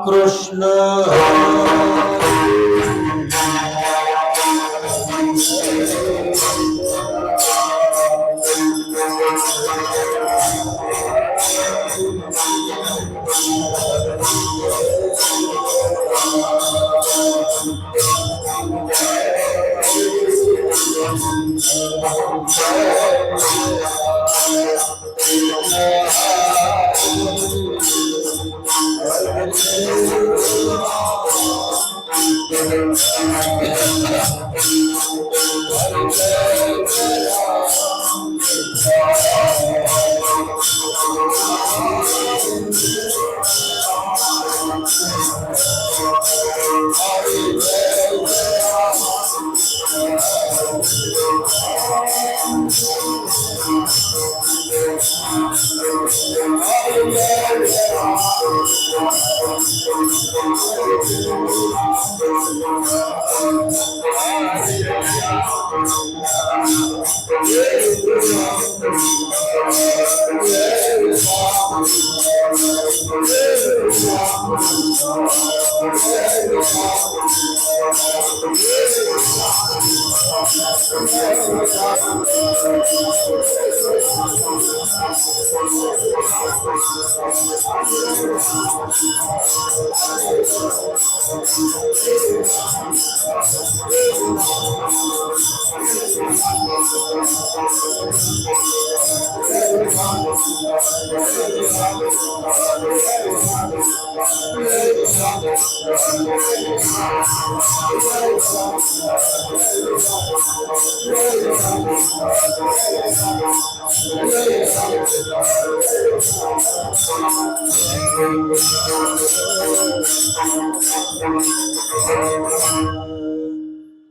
कृष्ण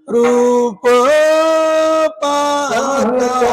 रूप पाहता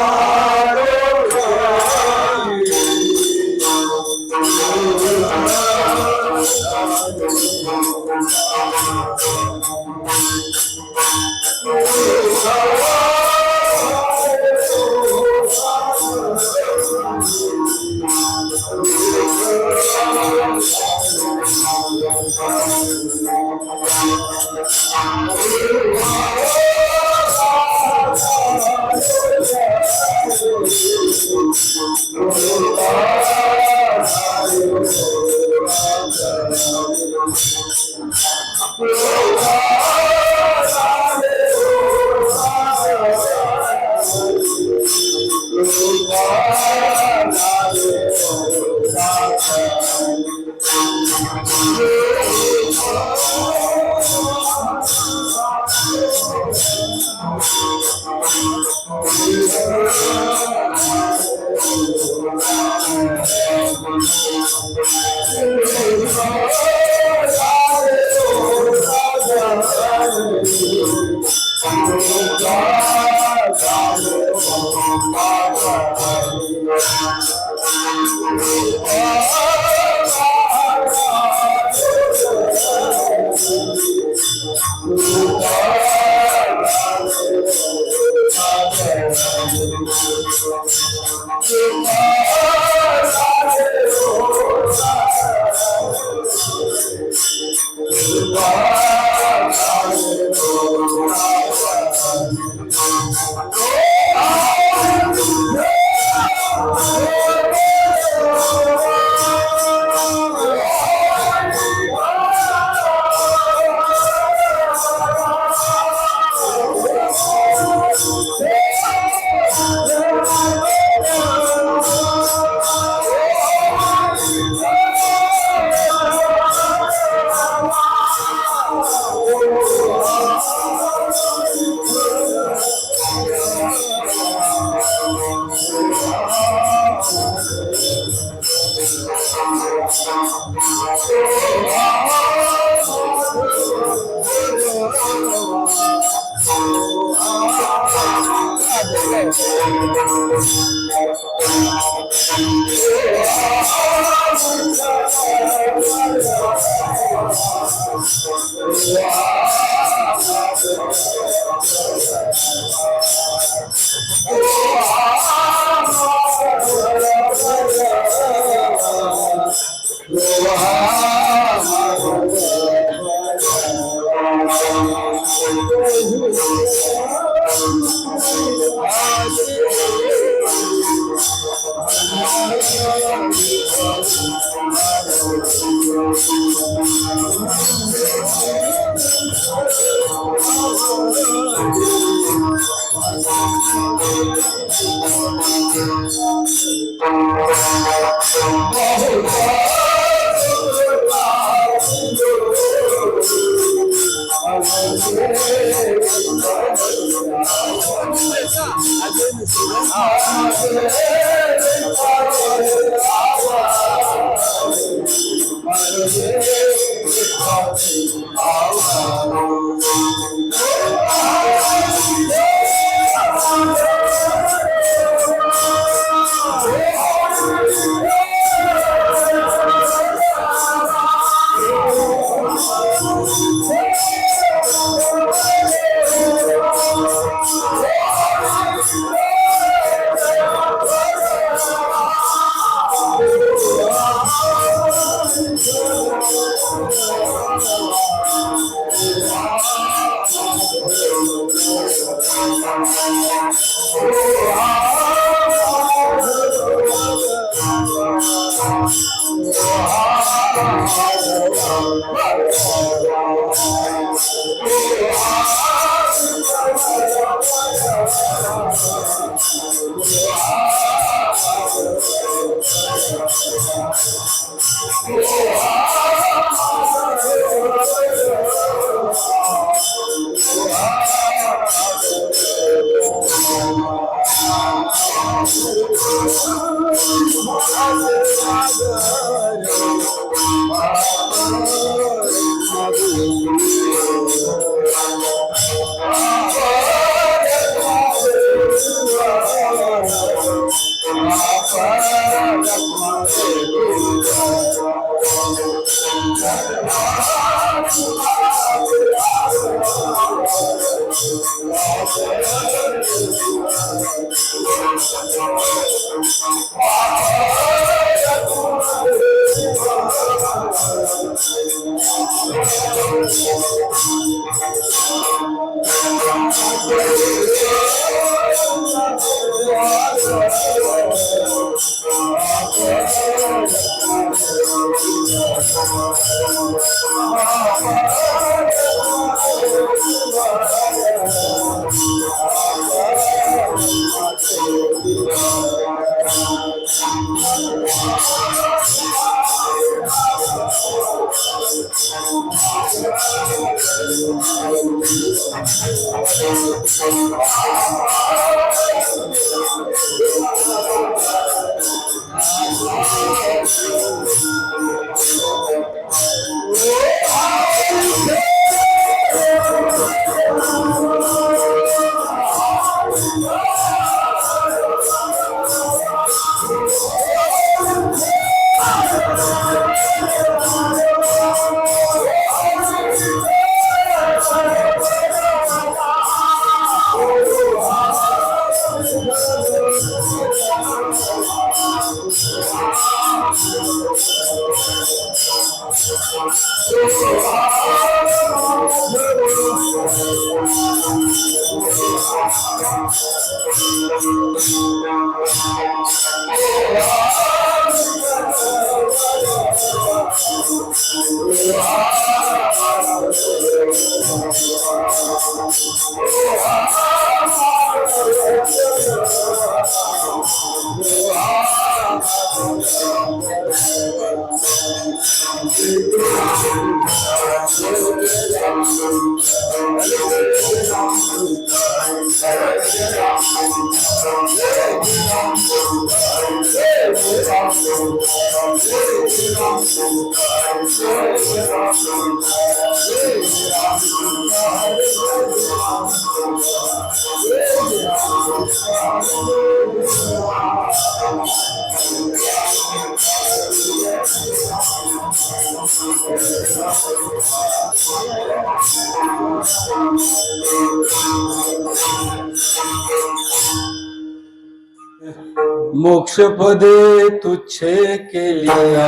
मोक्ष पदे तुच्छ के लिया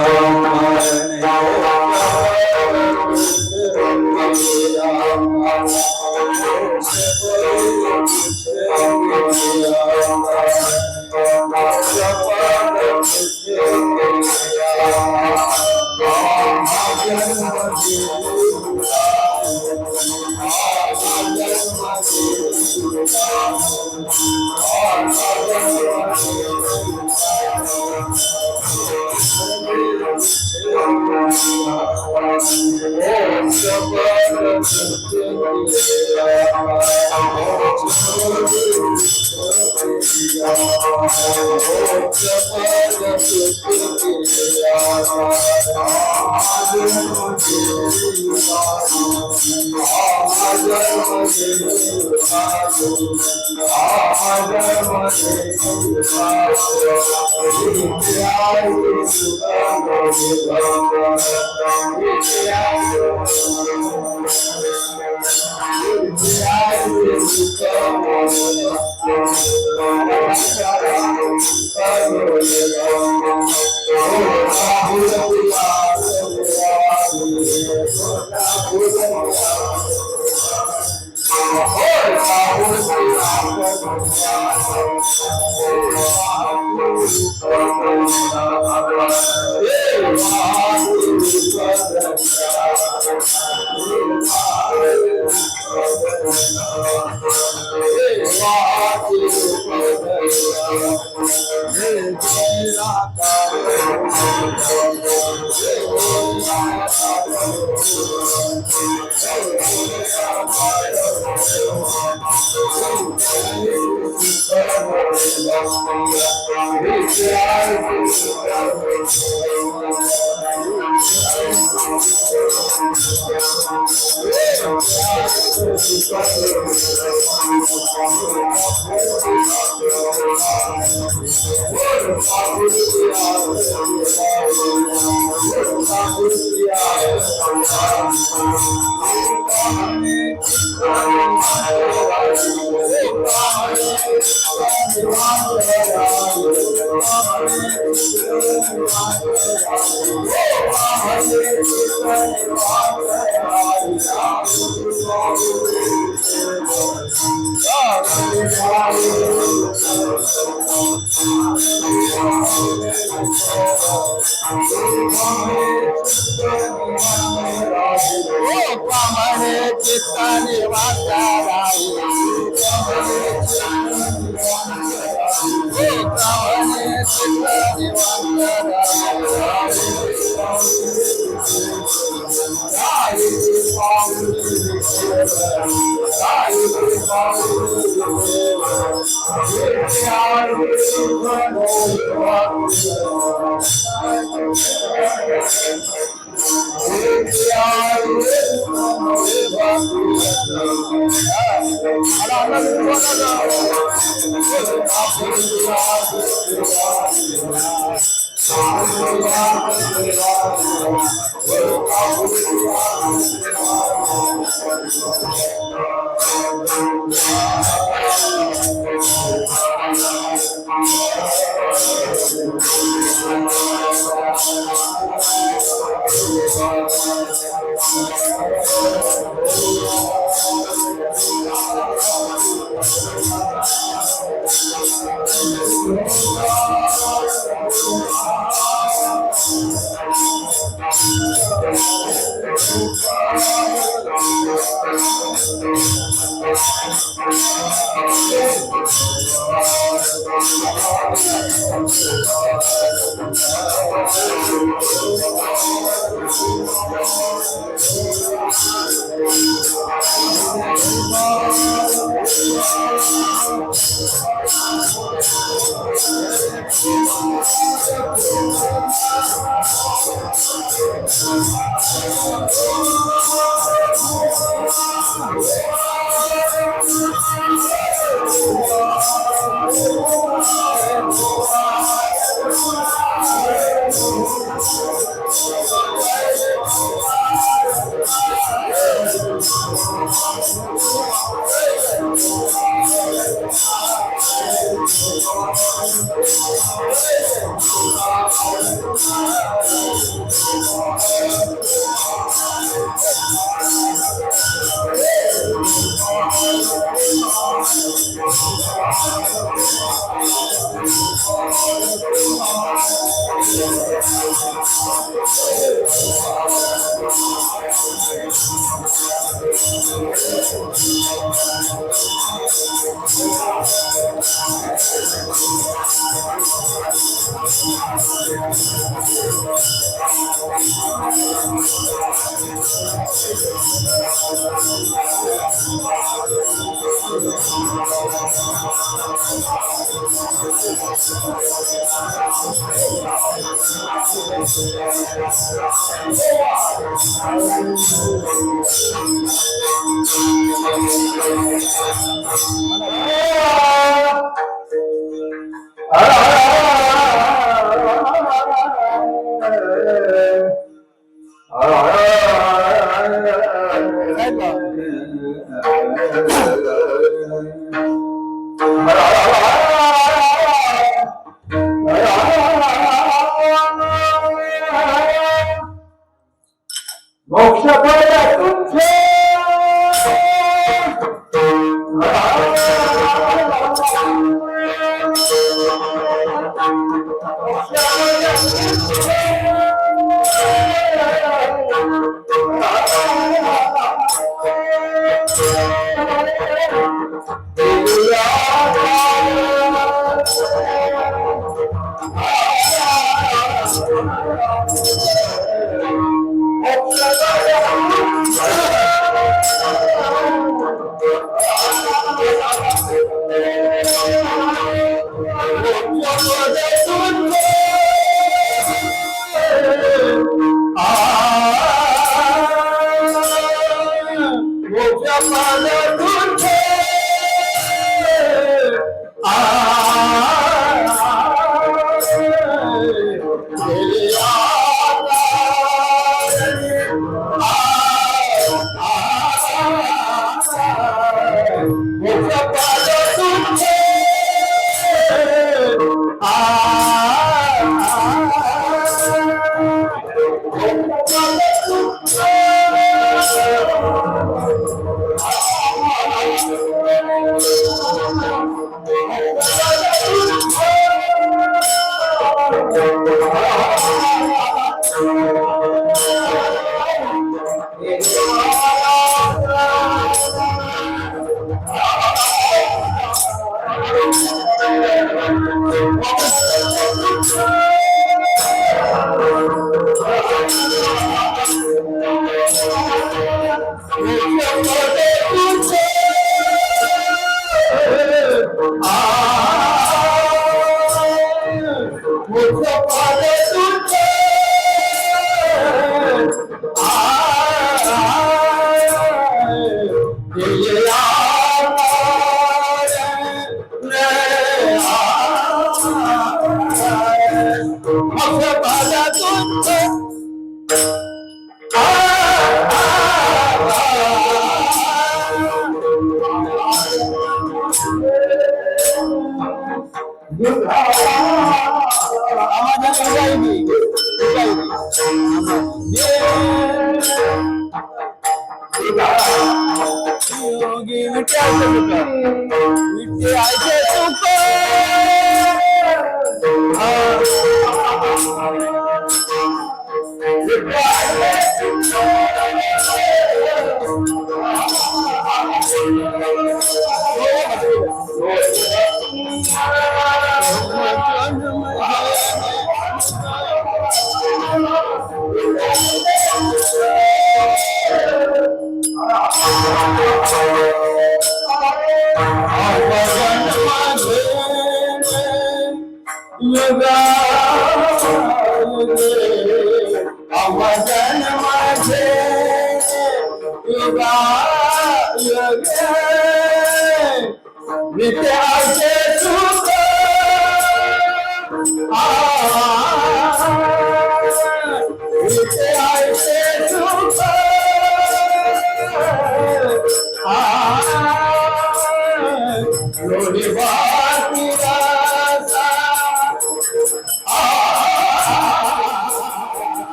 मोक्ष तुझे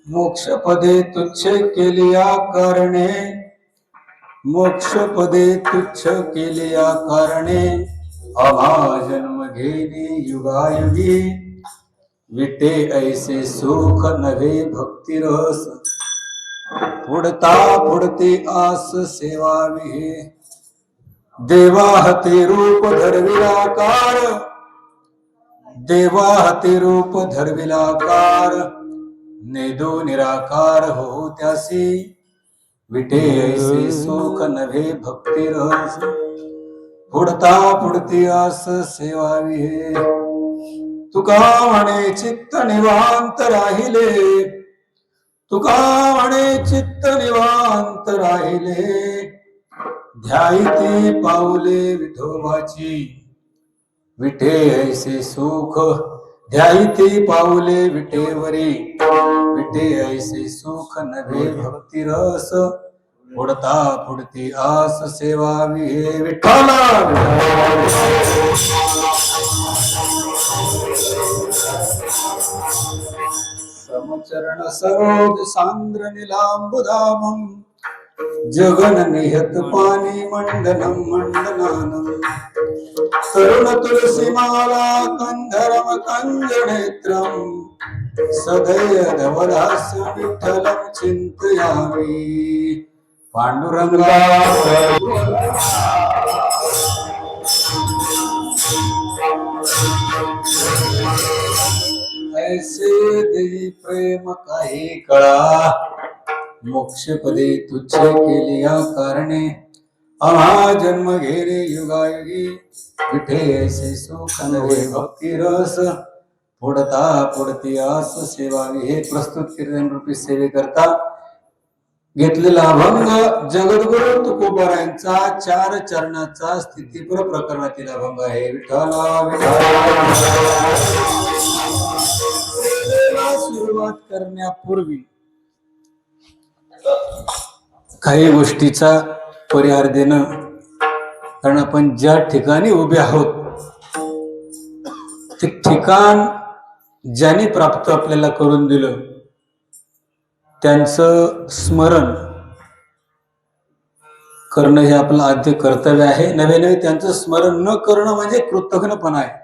मोक्षपदे तुच्छ केलिया कारणे, मोक्षपदे तुच्छ केलिया कारणे, आम्हा जन्म घेणे युगायुगी, विटे ऐसे सुख नव्हे भक्ती रस, पुढता पुढती आस सेवावी हे, देवा हाती रूप धरविलाकार, देवा हाती रूप धरविलाकार, नेदो निराकार हो त्यासी, विटे ऐसे सुख नव्हे भक्ती रस, पुढता पुढती आस सेवावी हे, तुका म्हणे चित्त निवांत राहिले, तुका म्हणे चित्त निवांत राहिले, ध्यायती पाऊले विठोबाची, विठे ऐसे सुख, ध्यायती पाऊले विटेवरी, विटे ऐसे सुख नव्हे भक्ती रस, पुढता पुढती आस सेवावी हे विठ्ठला. समचरण सरोज सांद्र निलांबुधामं, जगन निहत पानी मंडनम मंडनानम, तरुण तुलसी माला कंधरम कंजनेत्रम, सदैव धवलास्य विठ्ठलं चिंतयामि, पांडुरंगा. ऐसे देई प्रेम काही कळा, मोक्षपदे तुच्छ केलिया कारणे, आम्हा जन्म घेणे युगायुगी, विठे ऐसे सुख नव्हे भक्ती रस, पुढता पुढती आस सेवावी हे. प्रस्तुत कीर्तन रूपी सेवे करता घेतलेला अभंग जगद्गुरु तुकोबारायांचा 4 चरणाचा स्थितीपर प्रकरणातील अभंग आहे. विठ्ठला विठ्ठला. सुरुवात करण्यापूर्वी काही गोष्टीचा परिहार देणं, कारण आपण ज्या ठिकाणी उभे आहोत ते ठिकाण ज्याने प्राप्त आपल्याला करून दिलं त्यांचं स्मरण करणं हे आपलं आद्य कर्तव्य आहे. नवे नवे त्यांचं स्मरण न करणं म्हणजे कृतघ्नपणा आहे.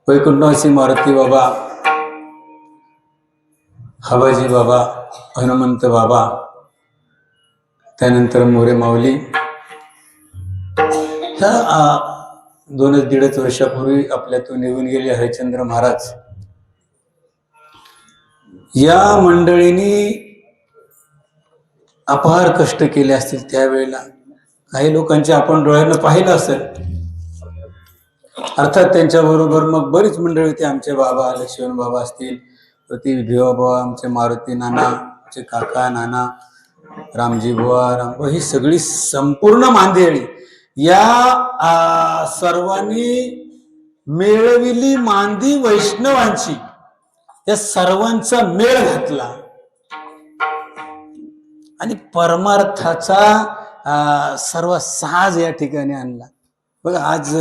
वैकुंठवासी मारुती बाबा, हबाजी बाबा, हनुमंत बाबा, त्यानंतर मोरे माऊली, ह्या 2-1.5 वर्षापूर्वी आपल्यातून निघून गेले हरिश्चंद्र महाराज, या मंडळींनी अपार कष्ट केले असतील त्यावेळेला. काही लोकांचे आपण डोळ्यानं पाहिलं असेल. अर्थात त्यांच्याबरोबर मग बरीच मंडळी होती. आमचे बाबा लक्ष्मण बाबा असतील, ती भिवा बाबा, आमचे मारुती नाना, आमचे काका नाना, रामजी बुवा, ही सगळी संपूर्ण मांदियाळी या सर्वांनी मेळविली मांदी वैष्णवांची. या सर्वांचा मेळ घातला आणि परमार्थाचा सर्व साज या ठिकाणी आणला. बघा, आज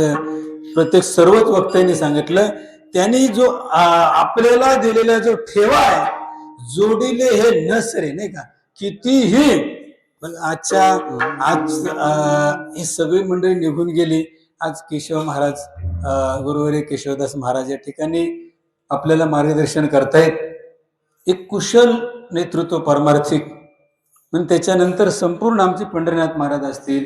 प्रत्येक सर्वच वक्त्यांनी सांगितलं, त्यांनी जो आपल्याला दिलेला जो ठेवा आहे, जोडिले हे नसरे, नाही का, कितीही. आज ही सगळी मंडळी निघून गेली. आज केशव महाराज, गुरुवर्य केशवदास महाराज या ठिकाणी आपल्याला मार्गदर्शन करतायत. एक कुशल नेतृत्व परमार्थिक. पण त्याच्यानंतर संपूर्ण आमचे पंढरीनाथ महाराज असतील,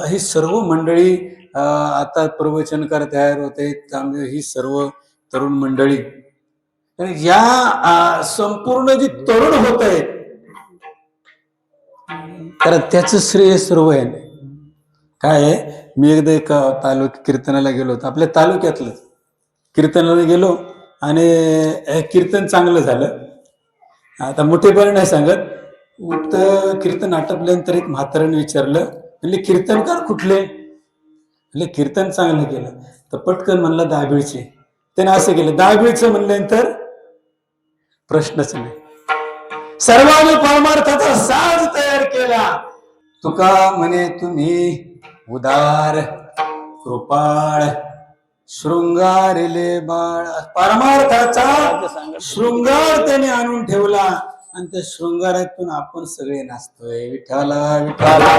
ही सर्व मंडळी आता प्रवचनकार तयार होते, त्यामुळे ही सर्व तरुण मंडळी, या संपूर्ण जी तरुण होत आहेत, तर त्याच श्रेय सर्व आहे. काय आहे, मी एकदा एका कीर्तनाला गेलो होतो, आपल्या तालुक्यातलं कीर्तनाला गेलो आणि कीर्तन चांगलं झालं. आता मोठेपणे नाही सांगत, कीर्तन आटपल्यानंतर एक म्हाताऱ्याने विचारलं, म्हणजे कीर्तनकार कुठले? म्हणजे कीर्तन चांगलं केलं. तर पटकन म्हणलं दाभिळचे. त्याने असं केलं, दाभिळचं म्हणल्यानंतर प्रश्नच नाही. सर्वांनी परमार्थाचा साज तयार केला. तुका म्हणे तुम्ही उदार कृपाळ शृंगारिले बाळ. परमार्थाचा शृंगार त्याने आणून ठेवला आणि त्या शृंगारातून आपण सगळे नाचतोय. विठ्ठला विठ्ठला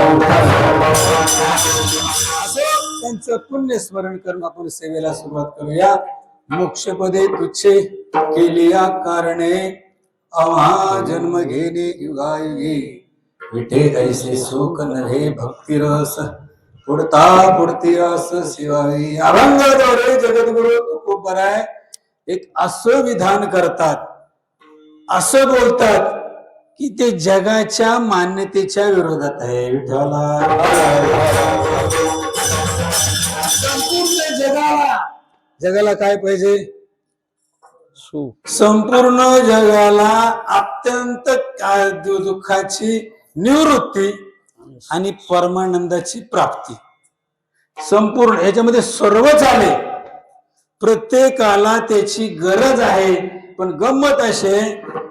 असं त्यांचं पुण्य स्मरण करून आपण सेवेला सुरुवात करूया. मोक्षपदे तुच्छे केली या कारणे, अवा जन्म घेणे युगायुगी. विठे ऐसे सुख नव्हे भक्ती रस, पुढता पुढती रस शिवाई. अभंगाद्वारे जगद्गुरु तुकोबराय एक असं विधान करतात, असं बोलतात की ते जगाच्या मान्यतेच्या विरोधात आहे. विठ्ठला संपूर्ण जगाला काय पाहिजे? संपूर्ण जगाला अत्यंत दुःखाची निवृत्ती आणि परमानंदाची प्राप्ती. संपूर्ण याच्यामध्ये सर्वच आले, प्रत्येकाला त्याची गरज आहे. पण गंमत असे,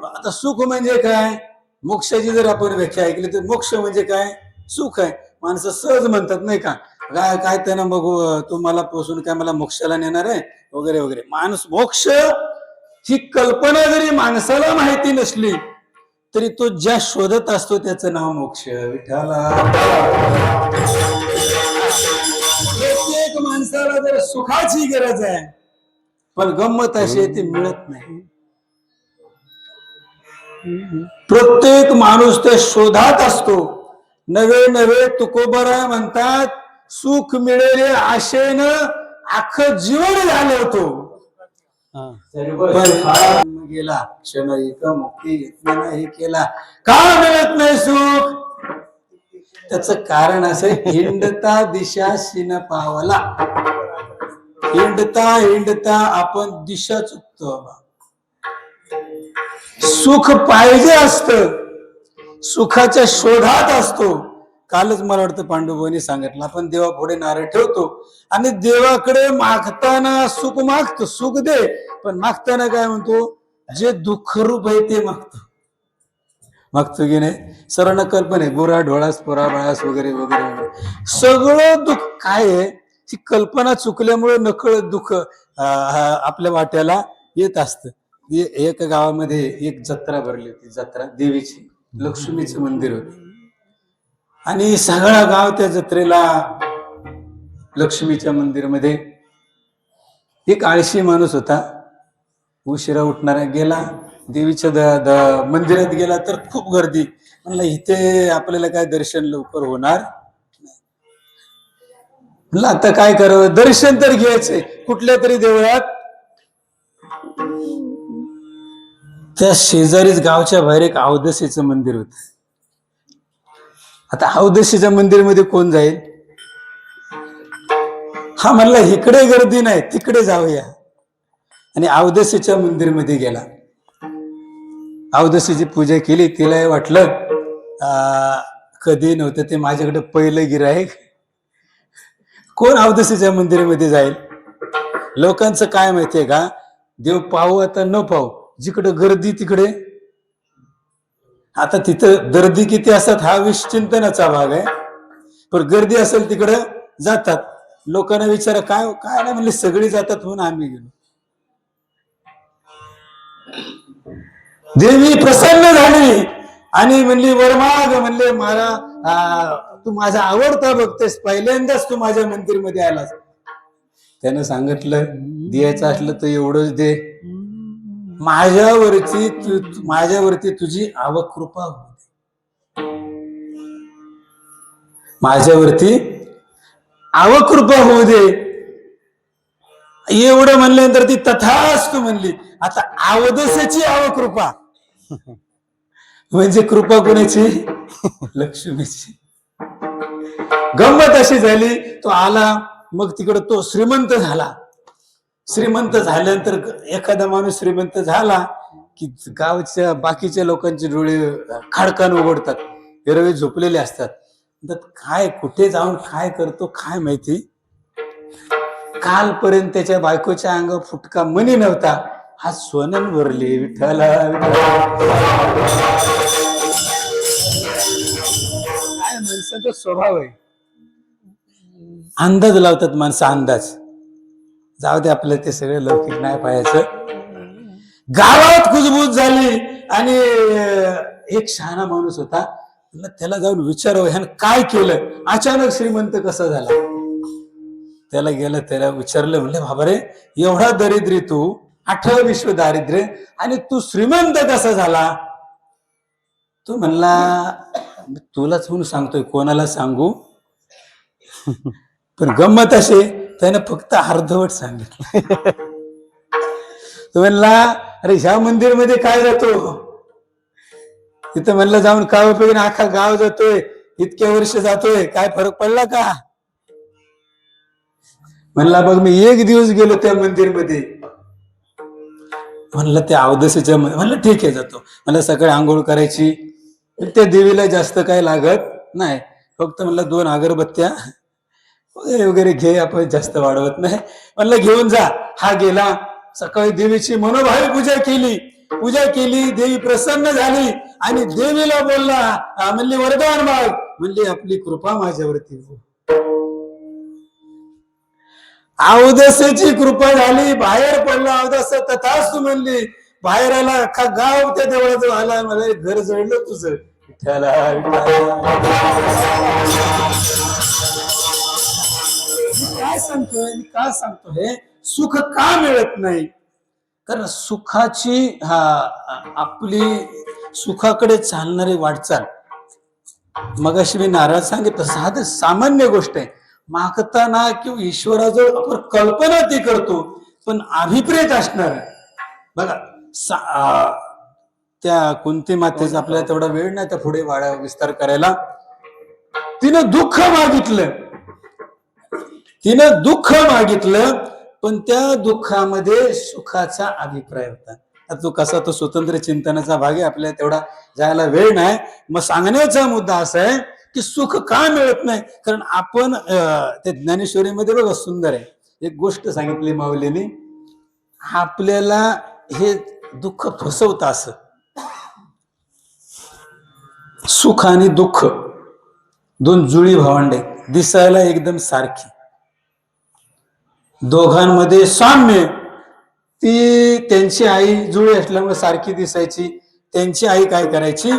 आता सुख म्हणजे काय? मोक्षाची जर आपण व्याख्या ऐकली तर मोक्ष म्हणजे काय? सुख आहे. माणसं सहज म्हणतात, नाही का, काय काय त्यांना बघू, तू मला पोसून काय मला मोक्षाला नेणार आहे वगैरे वगैरे. माणूस मोक्ष ही कल्पना जरी माणसाला माहिती नसली तरी तो ज्या शोधत असतो त्याचं नाव मोक्ष. विठ्ठला प्रत्येक माणसाला जर सुखाची गरज आहे, पण गंमत अशी ती मिळत नाही. प्रत्येक माणूस त्या शोधात असतो. नवे नवे तुकोबराय म्हणतात, सुख मिळेल आशेनं अख्खं जीवन घालवतो. गेला क्षण एक मुक्ती नाही केला, का मिळत नाही सुख? त्याच कारण असं, हिंडता दिशा शिन पावला. हिंडता हिंडता आपण दिशा चुकतो. सुख पाहिजे असतं, सुखाच्या शोधात असतो. कालच मला वाटतं पांडुभाऊनी सांगितलं, आपण देवा पुढे नारळ ठेवतो आणि देवाकडे मागताना सुख मागतो, सुख दे, पण मागताना काय म्हणतो? जे दुःख रूप आहे ते मागतो की नाही? सर्वांना कल्पना आहे, गोरा ढोळास पोरा बाळास वगैरे वगैरे वगैरे. सगळं दुःख काय आहे? ही कल्पना चुकल्यामुळे नकळत दुःख आपल्या वाट्याला येत असतं. एका गावामध्ये एक जत्रा भरली होती, जत्रा देवीची, लक्ष्मीचं मंदिर होतं आणि सगळा गाव त्या जत्रेला, लक्ष्मीच्या मंदिरमध्ये. एक आळशी माणूस होता, उशिरा उठणारा, गेला देवीच्या मंदिरात गेला तर खूप गर्दी. म्हणलं इथे आपल्याला काय दर्शन लवकर होणार नाही. म्हणलं आता काय करावं? दर्शन तर घ्यायचंय कुठल्या तरी देवळात. त्या शेजारीच गावच्या बाहेर एक अवधसेचं मंदिर होत. आता अवधशीच्या मंदिरमध्ये कोण जाईल? हा म्हणला इकडे गर्दी नाही, तिकडे जाऊया. आणि अवधशीच्या मंदिरमध्ये गेला. अवधशीची पूजा केली. तिला वाटलं कधी नव्हतं ते माझ्याकडे पहिलं गिऱ्हाईक. कोण अवधशीच्या मंदिरामध्ये जाईल? लोकांचं काय माहितीये का, देव पाहू आता न पाहू, जिकडे गर्दी तिकडे. आता तिथं गर्दी किती असतात हा विश्चिंतनाचा भाग आहे, पण गर्दी असेल तिकडे जातात. लोकांना विचारा काय काय नाही म्हणले, सगळी जातात म्हणून आम्ही गेलो. देवी प्रसन्न झाली आणि म्हणली वरमाग. म्हणले मला तू माझा आवडता भक्तेस, पहिल्यांदाच तू माझ्या मंदिरमध्ये आलास. त्यानं सांगितलं द्यायचं असलं तर एवढंच दे, माझ्यावरती तुझी आवकृपा होऊ दे, माझ्यावरती आवकृपा होऊ दे. एवढं म्हणल्यानंतर ती तथास्तु म्हणली. आता अवधसेची आवकृपा म्हणजे कृपा कोणाची? लक्ष्मीची. गंमत अशी झाली, तो आला. मग तिकडे तो श्रीमंत झाला. श्रीमंत झाल्यानंतर एखादा माणूस श्रीमंत झाला की गावच्या बाकीच्या लोकांचे डोळे खाडकान उघडतात, एरवी झोपलेले असतात. काय कुठे जाऊन काय करतो काय माहिती. कालपर्यंत त्याच्या बायकोच्या अंगावर फुटका मनी नव्हता, हा सोनं भरले विठ्ठला. काय माणसाचा स्वभाव आहे, अंदाज लावतात माणसं, अंदाज. जाऊ दे, आपलं ते सगळं लौकिक नाही पाहायचं. गावात कुजबूज झाली आणि एक शहाणा माणूस होता, त्याला जाऊन विचारावं ह्यानं काय केलं, अचानक श्रीमंत कसा झाला. त्याला गेलं, त्याला विचारलं, म्हणले बाबा रे एवढा दरिद्री तू, 18 विश्व दारिद्र्य, आणि तू श्रीमंत कसा झाला? तो म्हणला तुलाच म्हणून सांगतोय, कोणाला सांगू. पण गंमत अशी, त्याने फक्त अर्धवट सांगितलं. तो म्हणला अरे ह्या मंदिरमध्ये काय जातो, तिथं म्हणलं जाऊन काय उपयोग, अख्खा गाव जातोय, इतक्या वर्ष जातोय, काय फरक पडला का? म्हणला बघ मी एक दिवस गेलो त्या मंदिरमध्ये. म्हणलं त्या अवधशीच्या म्हणलं ठीक आहे जातो. मला सकाळी आंघोळ करायची, त्या देवीला जास्त काय लागत नाही, फक्त म्हणलं 2 अगरबत्त्या वगैरे घे, आपण जास्त वाढवत नाही. म्हणलं घेऊन जा. हा गेला. सकाळी देवीची मनोभावी पूजा केली. देवी प्रसन्न झाली आणि देवीला बोलला, म्हणली वरदान माग. म्हणली आपली कृपा माझ्यावरती हो. अवधसेची कृपा झाली, बाहेर पडला अवधस, तथास्तु म्हणली. बाहेर आला, अख्खा गाव त्या देवळाजवळ आला. मला घर जळलं तुझं विठ्ठला. काय सांगतो हे सुख का मिळत नाही? कारण सुखाची आपली सुखाकडे चालणारी वाटचाल, मगाशी मी नाराज सांगितलं, साधं सामान्य गोष्ट आहे. मागताना किंवा ईश्वराजवळ आपण कल्पना ती करतो, पण अभिप्रेत असणार. बघा त्या कुंती मातेचा आपल्याला तेवढा वेळ नाही त्या पुढे विस्तार करायला. तिनं दुःख मागितलं, पण त्या दुःखामध्ये सुखाचा अभिप्राय होता. तो कसा, तो स्वतंत्र चिंतनाचा भाग आहे, आपल्याला तेवढा जायला वेळ नाही. मग सांगण्याचा मुद्दा असा आहे की सुख का मिळत नाही? कारण आपण त्या ज्ञानेश्वरीमध्ये बघा सुंदर आहे, एक गोष्ट सांगितली माऊलीने, आपल्याला हे दुःख फसवतं. असं सुख आणि दुःख 2 जुळी भावंडे, दिसायला एकदम सारखी, दोघांमध्ये साम्य. ती त्यांची आई जुळी असल्यामुळे सारखी दिसायची. त्यांची आई काय करायची,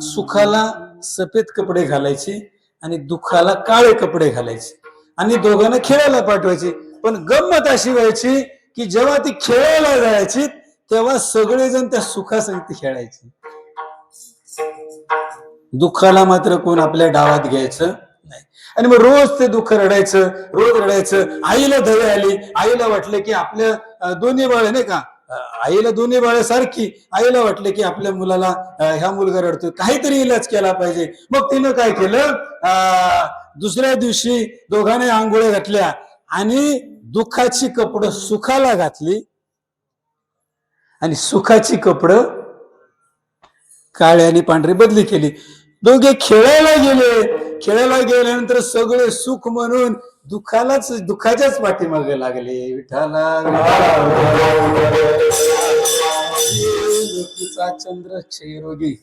सुखाला सफेद कपडे घालायची आणि दुःखाला काळे कपडे घालायचे आणि दोघांना खेळायला पाठवायची. पण गंमत अशी व्हायची की जेव्हा ती खेळायला जायची तेव्हा सगळेजण त्या सुखासंगती खेळायचे, दुःखाला मात्र कोण आपल्या डावात घ्यायचं नाही. आणि मग रोज ते दुःख रडायचं. आईला धवे आली. आईला वाटलं की आपल्या दोन्ही बाळ नाही का, आईला दोन्ही बाळासारखी आईला वाटलं की आपल्या मुलाला ह्या मुलगा रडतोय, काहीतरी इलाज केला पाहिजे. मग तिनं काय केलं, दुसऱ्या दिवशी दोघांनी आंघोळ्या घातल्या आणि दुःखाची कपडं सुखाला घातली आणि सुखाची कपडं काळे आणि पांढरी बदली केली. दोघे खेळायला गेले. खेळायला गेल्यानंतर सगळे सुख म्हणून दुःखाच्याच पाठीमागे लागले. विठाला चंद्र क्षयरोगी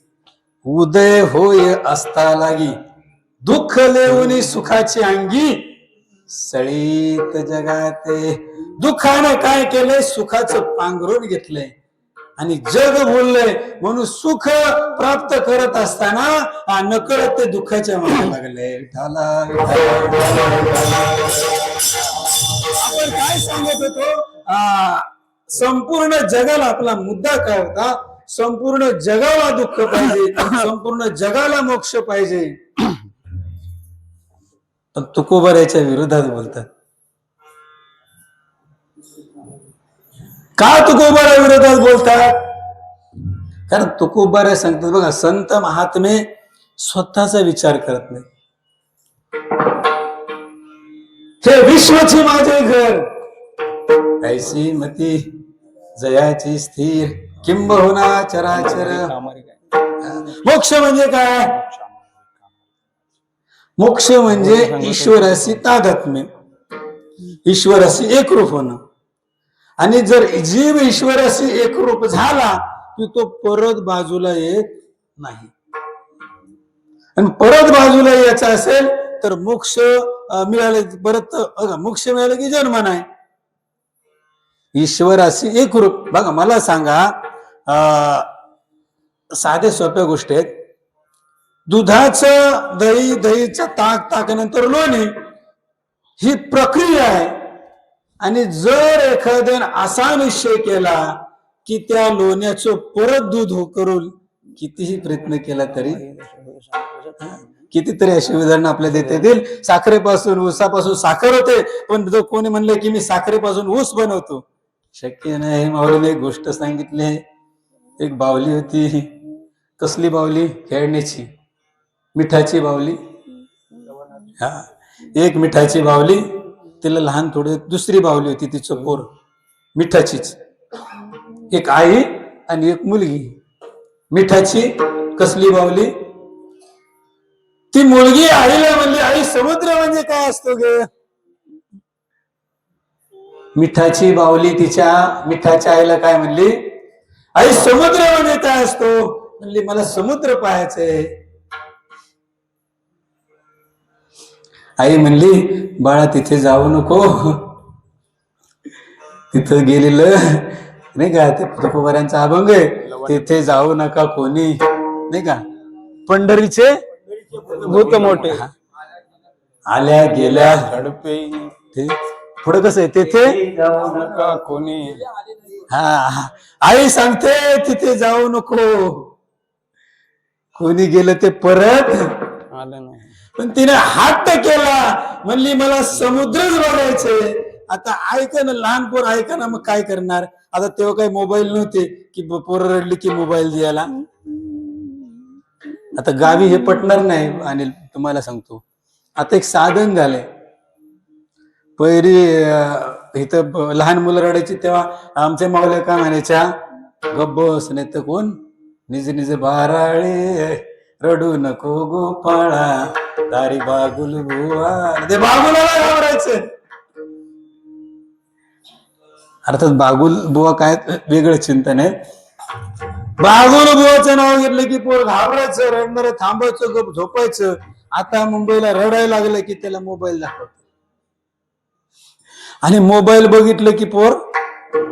उदय होय असता लागी, दुःख लेऊनी सुखाची अंगी सळीत जगाते. दुःखाने काय केलंय, सुखाचं पांघरून घेतलंय आणि जग बोललंय म्हणून सुख प्राप्त करत असताना नकळत ते दुःखाच्या मागे लागले. आपण काय सांगत होतो, संपूर्ण जगाला आपला मुद्दा काय होता, संपूर्ण जगाला दुःख पाहिजे, संपूर्ण जगाला मोक्ष पाहिजे. पण तुकोबार याच्या विरोधात बोलतात. का तुकोबारा विरोधात बोलतात? कारण तुकोबार सांगतात बघा, संत महात्मे स्वतःचा विचार करत नाही. हे विश्वची माझे घर, ऐसी मती जयाची स्थिर, किंबहुना चराचर. मोक्ष म्हणजे काय? मोक्ष म्हणजे ईश्वराशी तादात्म्य, ईश्वराशी एकरूप होणं. आणि जर जीव ईश्वराशी एकरूप झाला की तो परत बाजूला येत नाही. आणि परत बाजूला यायचं असेल तर मोक्ष मिळाले, परत मोक्ष मिळाले की जन्म नाही. ईश्वराशी एकरूप. बघा मला सांगा, साध्या सोप्या गोष्टी आहेत. दुधाचं दही, दहीचं ताक, ताकानंतर लोणी, ही प्रक्रिया आहे. आणि जर एखाद्याने असा निश्चय केला की त्या लोण्याचं परत दूध करून कितीही प्रयत्न केला तरी, कितीतरी अशी उदाहरणं आपल्याला देता येतील. साखरेपासून, ऊसापासून साखर होते, पण जर कोणी म्हणले की मी साखरेपासून ऊस बनवतो, शक्य नाही. माऊलीने एक गोष्ट सांगितली. एक बावली होती. कसली बावली? खेळण्याची, मिठाची बावली. हा, एक मिठाची बावली, तिला लहान थोडे दुसरी बावली होती, तिचं पोर मिठाचीच. एक आई आणि एक मुलगी. मिठाची कसली बावली? ती मुलगी आईला म्हणली, आई समुद्र म्हणजे काय असतो ग? मिठाची बावली तिच्या मिठाच्या आईला काय म्हणली? आई समुद्र म्हणजे काय असतो? म्हणली मला समुद्र पाहायचंय. आई म्हणली बाळा तिथे जाऊ नको, तिथं गेलेलं नाही का ते तुकोबारांचा अभंग आहे, तिथे जाऊ नका कोणी, नाही का, पंढरीचे भूत मोठे आल्या गेल्या घडपे. ते पुढे कसं आहे, तिथे जाऊ नका कोणी. हा, आई सांगते तिथे जाऊ नको, कोणी गेलं ते परत आलं नाही. पण तिने हट्ट केला, म्हणली मला समुद्रच बघायचंय. आता ऐका ना, लहान पोर ऐका ना, मग काय करणार? आता तेव्हा काही मोबाईल नव्हते की पोरं रडली की मोबाईल द्यायला. आता गावी हे पटणार नाही. आणि तुम्हाला सांगतो, आता एक साधन झालंय. पहिली इथं लहान मुलं रडायची तेव्हा आमच्या माऊल्या काय म्हणायच्या, गब्बस नाही तर कोण निज निज बाराळे, रडू नको गोपाळा, दारी बागुल बुवा. ते बागुलाला घाबरायचं. अर्थात बागुल बुवा काय वेगळं चिंतन आहे. बागुल बुवाचं नाव घेतलं की पोर घाबरायचं, रडणार, थांबायचं, गप झोपायचं. आता मुंबईला रडायला लागलं की त्याला मोबाईल दाखवतो, आणि मोबाईल बघितलं की पोर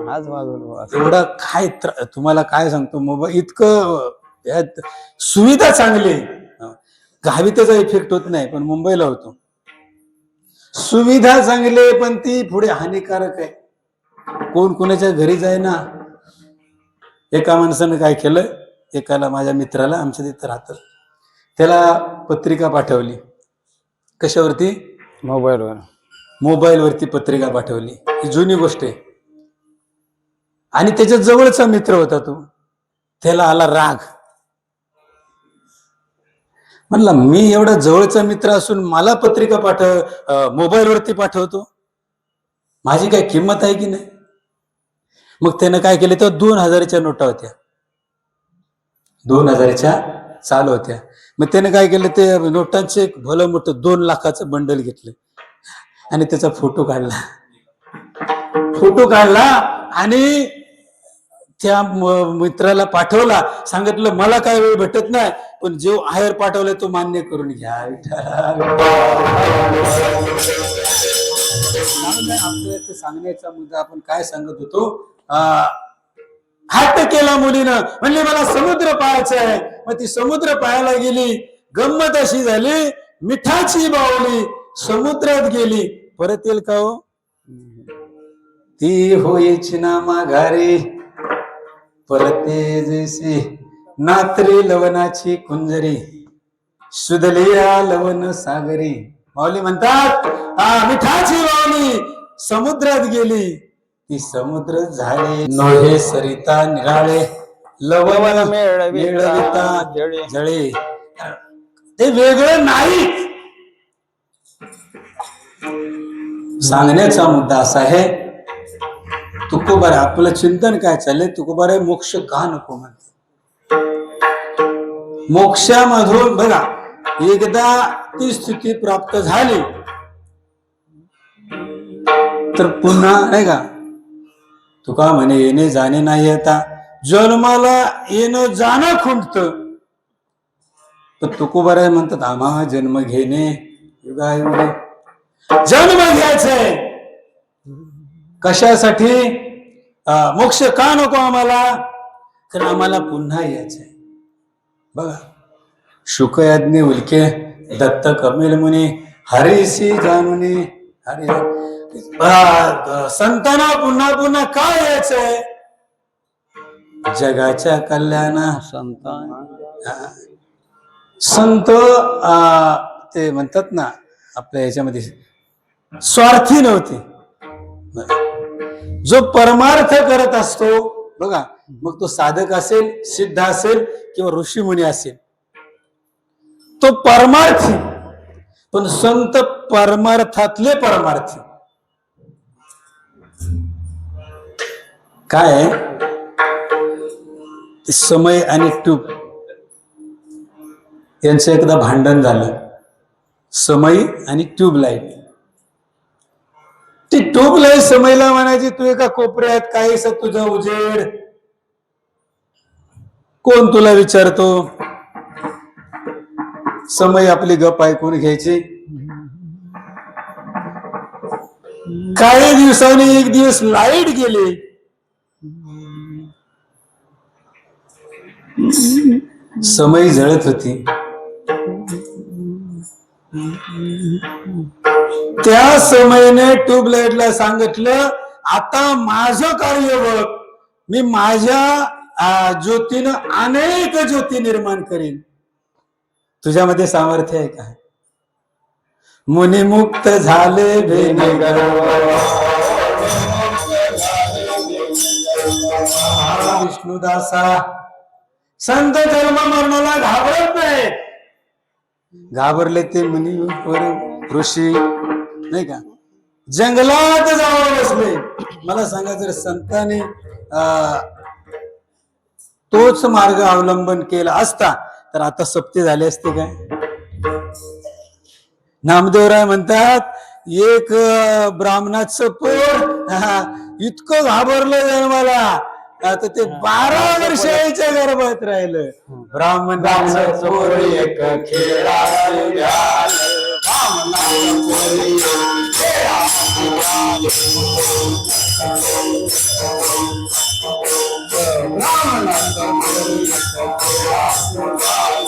आज एवढा काय. तुम्हाला काय सांगतो, मोबाईल इतकं सुविधा चांगली, गावी त्याचा इफेक्ट होत नाही, पण मुंबईला होतो. सुविधा चांगली पण ती पुढे हानिकारक आहे. कोण कोणाच्या घरी जाय ना. एका माणसानं काय केलं, एकाला माझ्या मित्राला आमच्या तिथं राहतं, त्याला पत्रिका पाठवली. कशावरती? मोबाईलवरती पत्रिका पाठवली. ही जुनी गोष्ट आहे. आणि त्याच्या जवळचा मित्र होता तो. त्याला आला राग. म्हणला मी एवढा जवळचा मित्र असून मला पत्रिका मोबाईलवरती पाठवतो, माझी काय किंमत आहे की नाही. मग त्यानं काय केलं, तर 2000च्या नोटा होत्या, 2000च्या चालू होत्या. मग त्यानं काय केलं, ते नोटांचे एक भलं मोठं 2 लाखाचं बंडल घेतलं आणि त्याचा फोटो काढला आणि त्या मित्राला पाठवला. सांगितलं मला काय वेळ भेटत नाही, पण जो आहेर पाठवलाय तो मान्य करून घ्या. आपल्या सांगण्याचा मुद्दा आपण काय सांगत होतो, हट्ट केला मुलीनं, म्हणले मला समुद्र पाहायचा आहे. मग ती समुद्र पाहायला गेली. गंमत अशी झाली, मिठाची बावली समुद्रात गेली, परत येईल का हो. ती होईची ना माघारी परते जैसी, नात्री लवणाची कुंजरी सुदलिया लवण सागरी. माऊली म्हणतात मिठाची बावली समुद्रात गेली, ती समुद्र झाले नोहे सरिता निराळे, लवण मिळविता जळे. ते वेगळं नाही. सांगण्याचा मुद्दा असा आहे, तुकोबार आपलं चिंतन काय चाललंय, तुकोबार मोक्ष का नको म्हणते. मोक्षामधून बघा, एकदा ती स्थिती प्राप्त झाली तर पुन्हा नाही का, तुका म्हणे येणे जाणे नाही. आता जन्माला येणं जाणं खुंटत, तर तुकोबाराय म्हणतात आम्हा जन्म घेणे युगायुगे. जन्म घ्यायचंय कशासाठी, मोक्ष का नको आम्हाला, कारण आम्हाला पुन्हा यायचंय. बघा, शुकयाज्ञे उल्के दत्त कपिल मुनी हरिसी जानुनी हरि. संतांना पुन्हा पुन्हा का यायचंय, जगाच्या कल्याणा. संत ते म्हणतात ना आपल्या याच्यामध्ये स्वार्थी नव्हते. जो परमार्थ करत असतो बघा, मग तो साधक असेल, सिद्ध असेल किंवा ऋषीमुनी असेल, तो परमार्थी. पण संत परमार्थातले परमार्थी. काय समय आणि ट्यूब यांचं एकदा भांडण झालं. समय आणि ट्यूबलाईट. ती ट्यूबलाईट समयला म्हणायची तू एका कोपऱ्यात, काहीसा तुझा उजेड, कोण तुला विचारतो. समय आपली गप ऐकून घ्यायची. काही दिवसांनी एक दिवस लाईट गेली. समय जळत होती. त्या समयने ट्यूबलाईटला सांगितलं आता माझं कार्य बघ, मी माझ्या ज्योतीनं अनेक ज्योती निर्माण करीन. तुझ्यामध्ये सामर्थ्य आहे का. मुनिमुक्त झाले भेनेगर, विष्णुदासा. संत जन्म मरणाला घाबरत नाही. घाबरले ते मुनी ऋषी नाही का, जंगलात जाऊन बसले. मला सांगा, जर संतांनी तोच मार्ग अवलंबन केला असता तर आता सप्ते झाले असते काय. नामदेवराय म्हणतात एक ब्राह्मणाचं पोर इतकं घाबरलं जन्माला, आता ते 12 वर्षाच्या गर्भात राहिलं. ब्राह्मणाचं पोर एक खेळाचं घ्याल, ब्राह्मणाचं पोर एक खेळाचं घ्याल, ब्राह्मणाचं पोर एक खेळाचं घ्याल.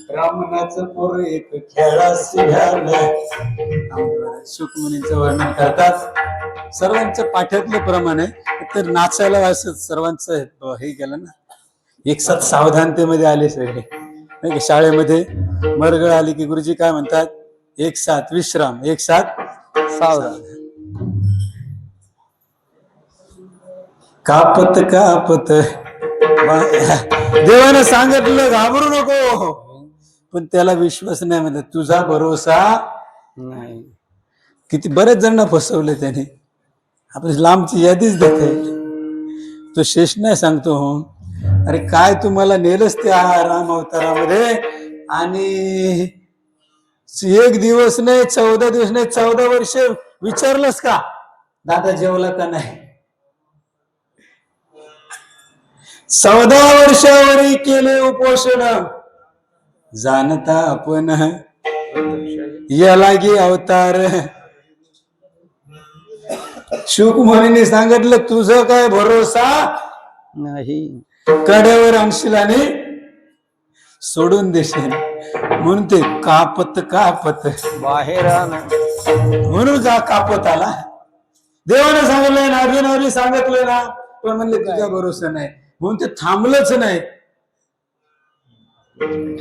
ब्राह्मणाचं पोर एक खेळासी घालं. शुकमुनींचं वर्णन करतात सर्वांच्या पाठ्यातलं प्रमाण आहे. तर नाचायला असं सर्वांचं हे केलं ना, एक साथ सावधानतेमध्ये आले सगळे नाही का. शाळेमध्ये मरगळ आली की गुरुजी काय म्हणतात, एक साथ विश्राम, एक साथ सावधान. कापत कापत देवानं सांगितलं घाबरू नको, पण त्याला विश्वास नाही. म्हणत तुझा भरोसा नाही. किती बरेच जण फसवले त्याने. आपली लांबची यादीच देते. तो शेष नाही सांगतो, हो अरे काय तुम्हाला नेलंच त्या राम अवतारामध्ये, आणि एक दिवस नाही 14 दिवस नाही 14 वर्ष विचारलंस का दादा जेवला का नाही. 14 वर्षावरी केले उपोषण, जाणता आपण या लागी अवतार. शुकमुनीने सांगितलं तुझं काय भरोसा नाही, कड्यावर आणशील आणि सोडून देशील. म्हणून ते कापत कापत बाहेर म्हणून का कापत आला. देवाने सांगितलंय ना, अभिनवनी सांगितलंय ना, पण म्हणले तुझा भरोसा नाही, म्हणून ते थांबलंच नाही.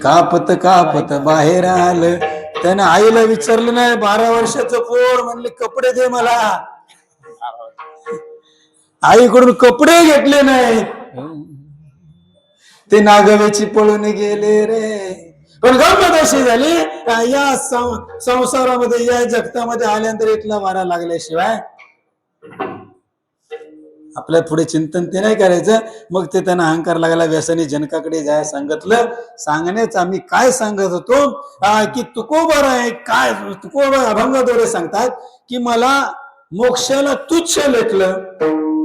कापत कापत बाहेर आलं. त्यानं आईला विचारलं नाही, 12 वर्षाचं पोर, म्हणले कपडे दे मला. आईकडून कपडे घेतले नाही, ते नागवेची पळून गेले रे. पण गंमत अशी झाली, या संसारामध्ये या जगतामध्ये आल्यानंतर इथला वारा लागल्याशिवाय आपल्या पुढे चिंतन ते नाही करायचं. मग ते त्यांना अहंकार लागला. व्यसनी जनकाकडे जाय सांगितलं. सांगण्याच आम्ही काय सांगत होतो की तुकोबर आहे काय, तुकोबर अभंगाद्वारे सांगतात की मला मोक्षाला तुच्छ लेखलं,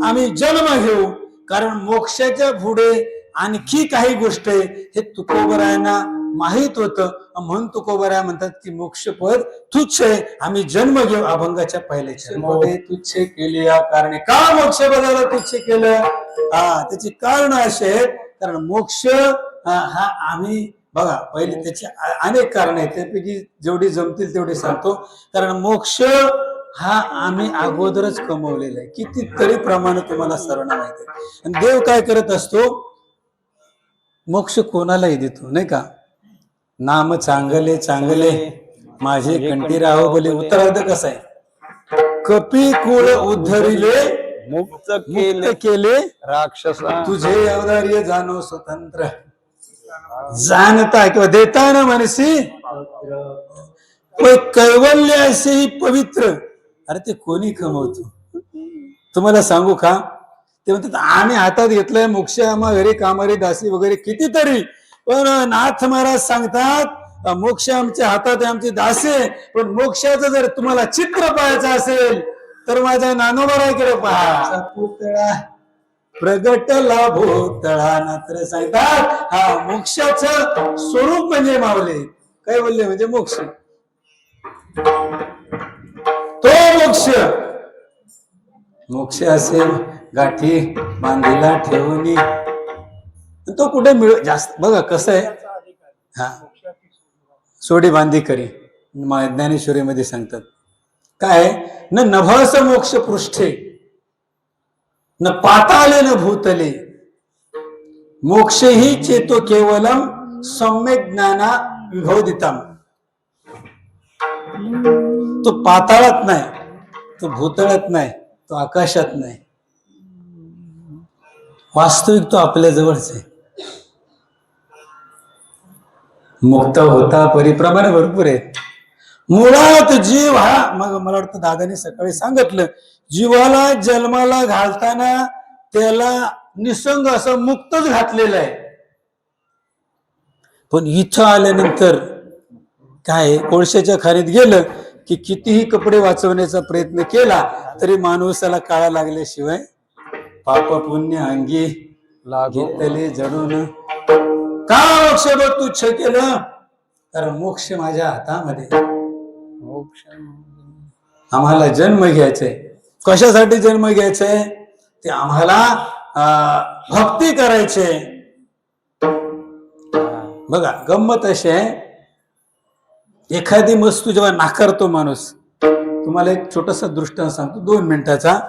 आम्ही जन्म घेऊ. कारण मोक्षाच्या पुढे आणखी काही गोष्ट आहे हे तुकोबरायांना माहित होतं. म्हणून तुकोबराय म्हणतात की मोक्षपद तुच्छ आहे, आम्ही जन्म घेऊ. अभंगाच्या पहिल्या चरणामध्ये तुच्छ केले या कारणे. का मोक्षपदाला तुच्छ केलं? त्याची कारण असे आहेत, कारण मोक्ष हा आम्ही बघा पहिले त्याची अनेक कारण आहेत, त्यापैकी जेवढी जमतील तेवढी सांगतो. कारण मोक्ष हा आम्ही अगोदरच कमवलेला आहे, कितीतरी प्रमाणे तुम्हाला सर्वांना माहिती आहे. आणि देव काय करत असतो, मोक्ष कोणालाही देतो नाही का. नाम चांगले चांगले माझे कंठी राहो बोले. उत्तरार्ध कसं आहे, कपी कुळ उद्धरिले मुक्त केले राक्षसा, तुझे अवधार्य जाणो स्वतंत्र. जाणता किंवा देताना मनसी कैवल्य असे पवित्र अरे ते कोणी कमवतो? तुम्हाला सांगू का? ते म्हणतात आम्ही हातात घेतलंय मोक्ष, आम्हा घरी कामारी दासी वगैरे कितीतरी, पण नाथ महाराज सांगतात मोक्ष आमच्या हातात आहे, आमची दासी आहे. पण मोक्षाचं जर तुम्हाला चित्र पाहायचं असेल तर माझ्या नानोबाराकडे पहा. पुतळा प्रगटला भूतळा, नात्र सांगतात हा मोक्षाचं स्वरूप म्हणजे मावले. काय बोलले? म्हणजे मोक्ष. तो मोक्ष, मोक्ष असेल गाठी बांधीला ठेवणी, तो कुठे जास्त बघा कसं आहे. हा सोडी बांधी करी ज्ञानेश्वरीमध्ये सांगतात काय, न नभस मोक्ष पृष्ठे न पाताले न भूतले मोक्ष ही चेतो केवलम सम्यक ज्ञाना विभोदितम. तो पाताळात नाही, तो भूतळात नाही, तो आकाशात नाही, वास्तविक तो आपल्या जवळच आहे. मुक्त होता परिप्रमाणे भरपूर आहे. मुळात जीव हा, मग मला वाटतं दादानी सकाळी सांगितलं, जीवाला जन्माला घालताना त्याला निसंग असं मुक्तच घातलेलं आहे. पण इथं आल्यानंतर काय, कोळशाच्या खाणीत गेलं की कितीही कपडे वाचवण्याचा प्रयत्न केला तरी माणूसाला काळा लागल्याशिवाय पाप पुण्य अंगी घेतले जडून. का मोक्ष तुच्छ केलं? कारण मोक्ष माझ्या हातामध्ये. आम्हाला जन्म घ्यायचंय. कशासाठी जन्म घ्यायचंय? ते आम्हाला भक्ती करायचे. बघा गंमत अशी आहे, एखादी वस्तू जेव्हा नाकारतो माणूस, तुम्हाला एक छोटासा दृष्टांत सांगतो 2 मिनिटाचा.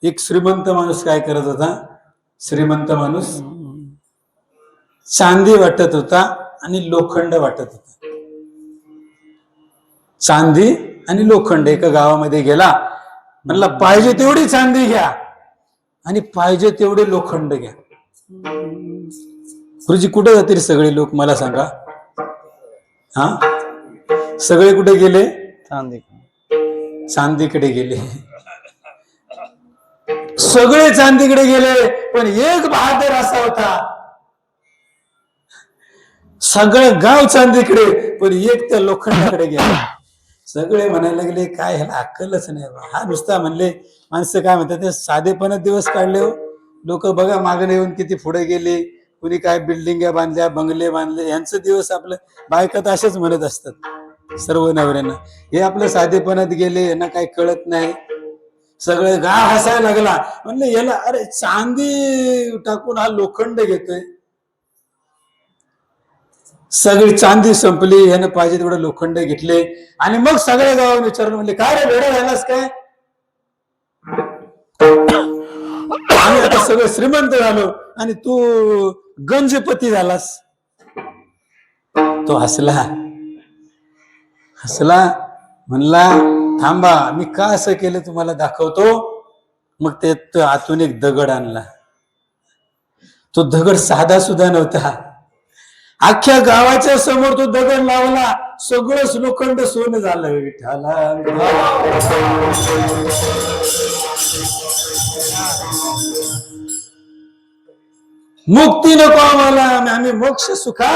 एक श्रीमंत माणूस काय करत होता? श्रीमंत माणूस चांदी वाटत होता आणि लोखंड वाटत होता. चांदी आणि लोखंड एका गावामध्ये गेला, म्हणला पाहिजे तेवढी चांदी घ्या आणि पाहिजे तेवढे लोखंड घ्या. गुरुजी कुठे जातील सगळे लोक मला सांगा? हा सगळे कुठे गेले? चांदीकडे गेले. सगळे चांदीकडे गेले, पण एक बहादर असा होता, सगळं गाव चांदीकडे पण एक त्या लोखंडाकडे गेला. सगळे म्हणायला लागले काय ह्याला अक्कलच नाही. हा नुसता म्हणले, माणसं काय म्हणतात ते साधेपणात दिवस काढले हो. लोक बघा मागणे येऊन किती पुढे गेले, कुणी काय बिल्डिंग बांधल्या, बंगले बांधले, यांचे दिवस. आपलं बायका तर असेच म्हणत असतात सर्व नवऱ्यांना, हे आपलं साधेपणात गेले, यांना काही कळत नाही. सगळं गाव हसायला लागला. म्हणलं याला अरे चांदी टाकून हा लोखंड घेतोय. सगळी चांदी संपली, यानं पाहिजे तेवढं लोखंड घेतले आणि मग सगळ्या गावाने विचारलं, म्हणले काय रे वेडा झालास काय? आम्ही आता सगळं श्रीमंत झालो आणि तू गंजपती झालास. तो हसला हसला, म्हणला थांबा मी का असं केलं तुम्हाला दाखवतो. मग ते आतून एक दगड आणला. तो दगड साधा सुद्धा नव्हता, अख्ख्या गावाच्या समोर तो दगड लावला, सगळंच लोखंड सोनं झालं. विठ्ठला मुक्ती नको आम्हाला, आम्ही मोक्ष सुखा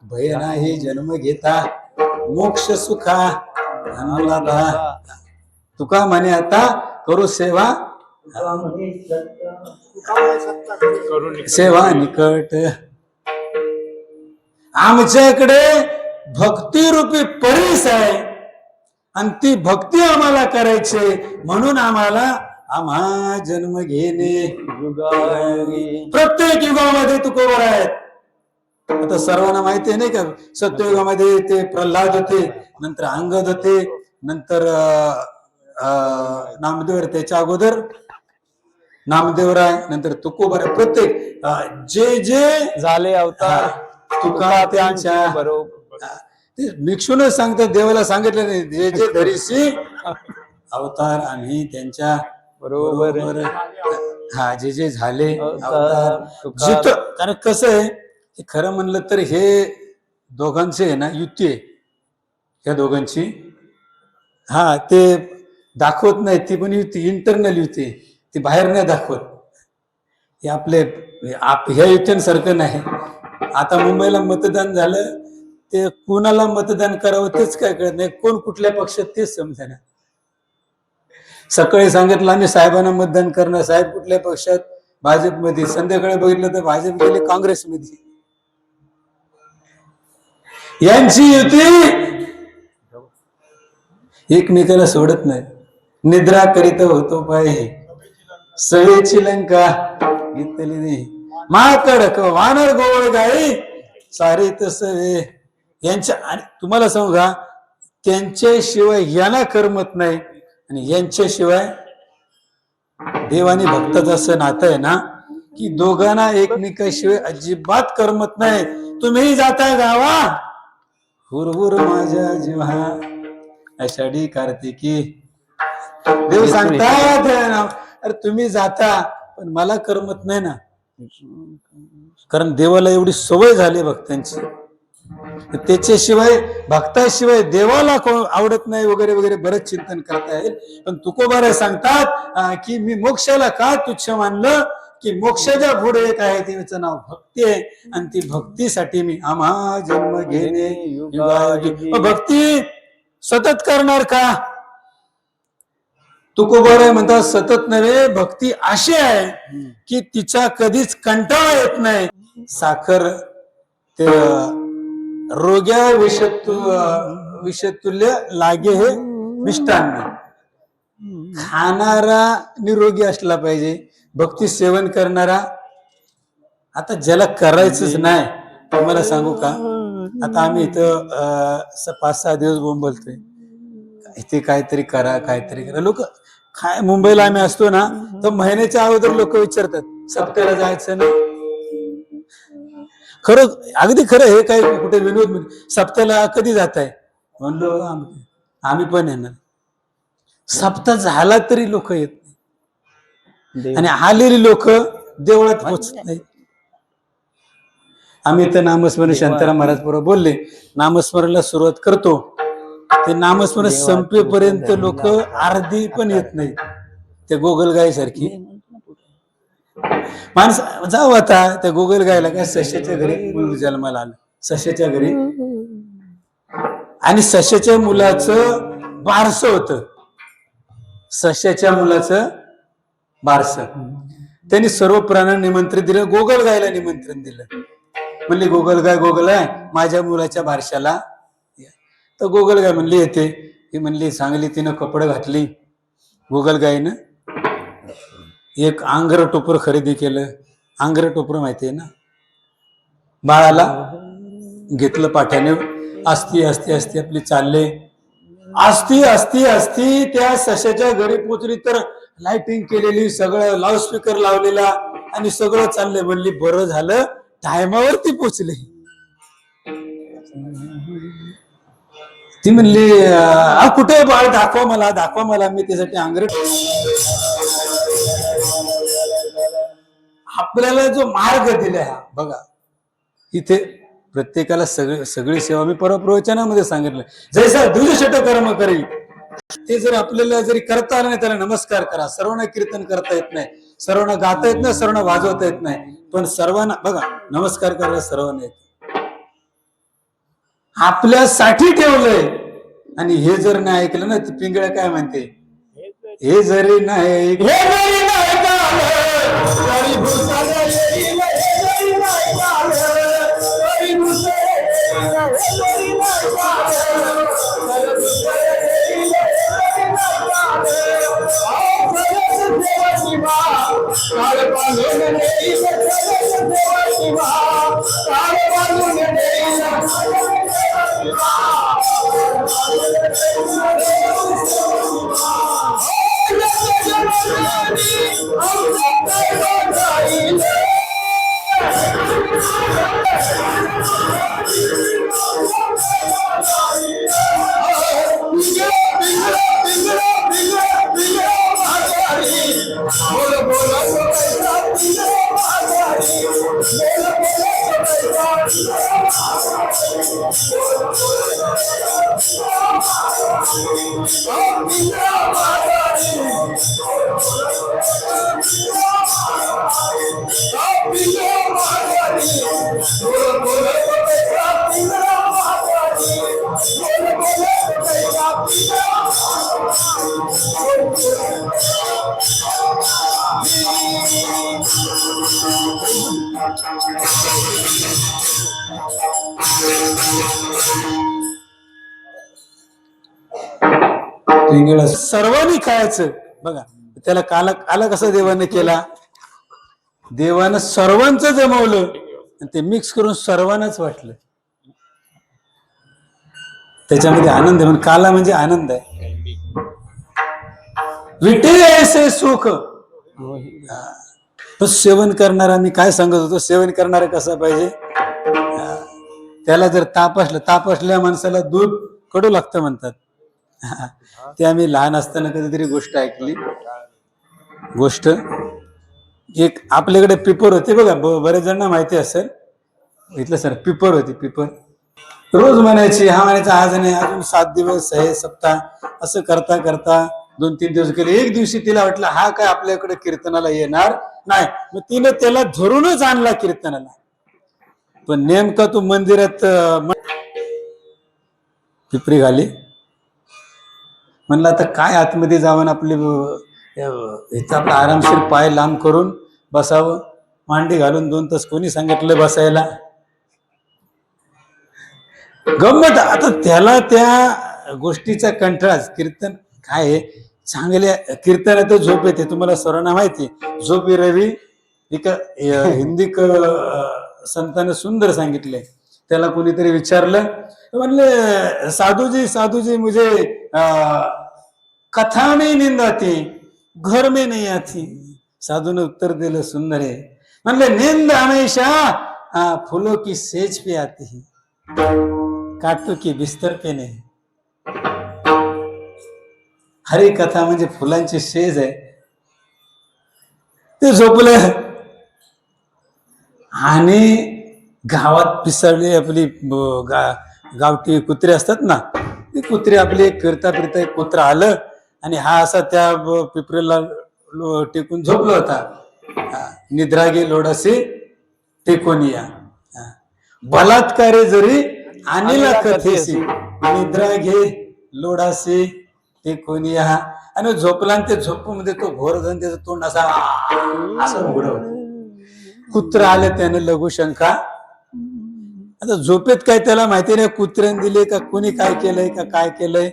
भय नाही जन्म घेता, मोक्ष सुखा अनुलादा. तुका म्हणे आता करू सेवा, सेवा निकट. आमच्याकडे भक्ती रूपी परीस आहे आणि ती भक्ती आम्हाला करायची, म्हणून आम्हा जन्म घेणे. प्रत्येक युगामध्ये तुकोबर आहेत. आता सर्वांना माहिती आहे नाही का, सत्ययुगामध्ये ते प्रल्हाद होते, नंतर अंगद होते, नंतर नामदेव, त्याच्या अगोदर नामदेवराय, नंतर तुकोबर. प्रत्येक जे जे झाले अवतार तुका त्यांच्या बरोबर. ते भिक्षूनच सांगतात, देवाला सांगितलं नाही, जे जे धरीशी अवतार आम्ही त्यांच्या बरोबर. हा जे जे झाले अवतार जिथं. कारण कसं आहे, हे खरं म्हणलं तर हे दोघांचे आहे ना युती आहे, या दोघांची. हा ते दाखवत नाही, ती पण युती इंटरनल युती, ती बाहेर नाही दाखवत. हे आपले ह्या युतीसारखं नाही. आता मुंबईला मतदान झालं, ते कोणाला मतदान करावं तेच काय कळत नाही, कोण कुठल्या पक्षात तेच समजेना. सकाळी सांगितलं आम्ही साहेबांना मतदान करणार, साहेब कुठल्या पक्षात, भाजपमध्ये. संध्याकाळी बघितलं तर भाजप गेले काँग्रेसमध्ये. यांची युती एकमेकाला सोडत नाही. निद्रा करीत होतो पाय सवेची लंका घेतली नाही, माकड वानर गोवळ गाई सारीत सवे. यांच्या, आणि तुम्हाला सांगू का, त्यांच्याशिवाय यांना करमत नाही, आणि यांच्याशिवाय देवानी भक्ताचं असं नातं आहे ना की दोघांना एकमेकाशिवाय अजिबात करमत नाही. तुम्ही जाताय गावा, हुरहुर माझ्या जीवा आषाढी कार्तिकी. देव सांगतात अरे तुम्ही जाता पण मला करमत नाही ना, कारण देवाला एवढी सवय झाली भक्तांची. त्याच्याशिवाय भक्ताशिवाय देवाला आवडत नाही वगैरे वगैरे बरंच चिंतन करता येईल. पण तुकोबारा सांगतात की मी मोक्षाला का तुच्छ मानलं, की मोक्षाच्या पुढे एक आहे त्याचं नाव भक्ती आहे, आणि ती भक्तीसाठी मी आम्हा जन्म घेणे युगायुगी. भक्ती सतत करणार का? तुकोबारा म्हणतात सतत नव्हे, भक्ती अशी आहे की तिचा कधीच कंटाळा येत नाही. साखर ते रोग्या विषतुल्य लागे हे मिष्टान्न. खाणारा निरोगी असला पाहिजे, भक्ती सेवन करणारा. आता ज्याला करायचंच नाही, तुम्हाला सांगू का, आता आम्ही इथं 5-6 दिवस बोंबलतोय, इथे काहीतरी करा काहीतरी करा. लोक मुंबईला आम्ही असतो ना, तर महिन्याच्या अगोदर लोक विचारतात सप्त्याला जायचं ना. खरं, अगदी खरं. हे काय कुठे विनोद, सप्त्याला कधी जात आहे म्हणलो, आम्ही पण येणार. सप्ताह झाला तरी लोक येत नाही, आणि आलेली लोक देवळात पोचत नाही. आम्ही इथं नामस्मरण शांताराम महाराज बरोबर बोलले, नामस्मरणला सुरुवात करतो, ते नामस्मरण संपेपर्यंत लोक अर्धी पण येत नाही. ते गोगलगाई सारखी माणसं. जाऊ आता त्या गोगलगायला काय सश्याच्या घरी जन्माला आलं, सश्याच्या घरी, आणि सश्याच्या मुलाचं बारसं होतं. सश्याच्या मुलाचं बारसं त्यांनी सर्व प्राण्यांना निमंत्रण दिलं, गोगलगायला निमंत्रण दिलं. म्हणली गोगलगाय, गोगलगाय माझ्या मुलाच्या बारशाला. तर गोगलगाय म्हणली येते. ही म्हणली सांगली, तिनं कपडे घातली. गोगलगायनं एक आंगर टोपर खरेदी केलं. आंगर टोपर माहितीये ना, बाळाला घेतलं पाठ्याने. असती असती असती आपली चालले, असती असती असती त्या सश्याच्या घरी पोचली तर लाइटिंग केलेली, सगळं लाऊडस्पीकर लावलेला, आणि सगळं चाललंय. म्हणली बरं झालं टायमावरती पोचले. ती म्हणली कुठे बाळ, दाखवा मला दाखवा मला, मी त्यासाठी आंगर. आपल्याला जो मार्ग दिलाय हा बघा, इथे प्रत्येकाला सगळी सेवा मी परप्रवचनामध्ये सांगितलं, जैसा दुर्शट कर्म करी. ते जर आपल्याला जरी करता आलं नाही, त्याला नमस्कार करा. सर्वांना कीर्तन करता येत नाही, सर्वांना गाता येत नाही, सर्वांना वाजवता येत नाही, पण सर्वांना बघा नमस्कार करायला सर्वांना येत. आपल्यासाठी ठेवलंय, आणि हे जर नाही ऐकलं ना, ती पिंगळ्या काय म्हणते, हे जरी नाही सर्वांनी खायचं. बघा त्याला काला काला कसा देवाने केला, देवानं सर्वांचं जमवलं आणि ते मिक्स करून सर्वांनाच वाटलं. त्याच्यामध्ये आनंद आहे, म्हणून काला म्हणजे आनंद आहे. विटे ऐसे सुख. तो सेवन करणारा, मी काय सांगत होतो, सेवन करणारा कसा पाहिजे, त्याला जर ताप असल्या माणसाला दूध कडू लागतं म्हणतात. ते आम्ही लहान असताना कधीतरी गोष्ट ऐकली. गोष्ट एक आपल्याकडे पिपर होते बघा, बरेच जणांना माहिती असेल, इथलं सर पिपर होती. पिपर रोज म्हणायची, हा म्हणायचा आज नाही, अजून 7 दिवस आहे सप्ताह, असं करता करता 2-3 दिवस गेले. एक दिवशी तिला वाटलं हा काय आपल्याकडे कीर्तनाला येणार नाही, मग तिने त्याला धरूनच आणला कीर्तनाला. पण नेमका तू मंदिरात पिपरी घाली, म्हणलं आता काय आतमध्ये जावं, आपले इथं आपला आरामशीर पाय लांब करून बसावं, मांडी घालून 2 तास कोणी सांगितलं बसायला. गंमत. आता त्याला त्या गोष्टीचा कंटाळा. कीर्तन काय आहे, चांगल्या कीर्तनात झोप येते, तुम्हाला सर्वांना माहिती. झोप रवी एक हिंदी संतांना सुंदर सांगितले. त्याला कोणीतरी विचारलं, म्हणले साधूजी मुझे कथा में नींद आती, घर में नहीं आती. साधूने उत्तर दिलं, सुंदर आहे. म्हणले नींद हमेशा फूलों की सेज पे आती है, काटो की बिस्तर पे नहीं. हरी कथा म्हणजे फुलांची सेज आहे. ते झोपलं आणि गावात पिसळली आपली गावठी कुत्रे असतात ना, ते कुत्रे आपले फिरता एक कुत्रा आलं आणि हा असा त्या पिपरीला टेकून झोपला होता. निद्रा घे लोडासे टेकून या, बलात्कारे जरी आणला कथेसी, निद्रा घे लोडासे टेकून या. आणि झोपला, आणि ते झोपूमध्ये तो घोर जाऊन त्याचं तोंड असं उघड होत. कुत्रा आलं, त्याने लघुशंका. आता झोपेत काय त्याला माहिती नाही कुत्र्याने दिले का कोणी काय केलंय का काय केलंय.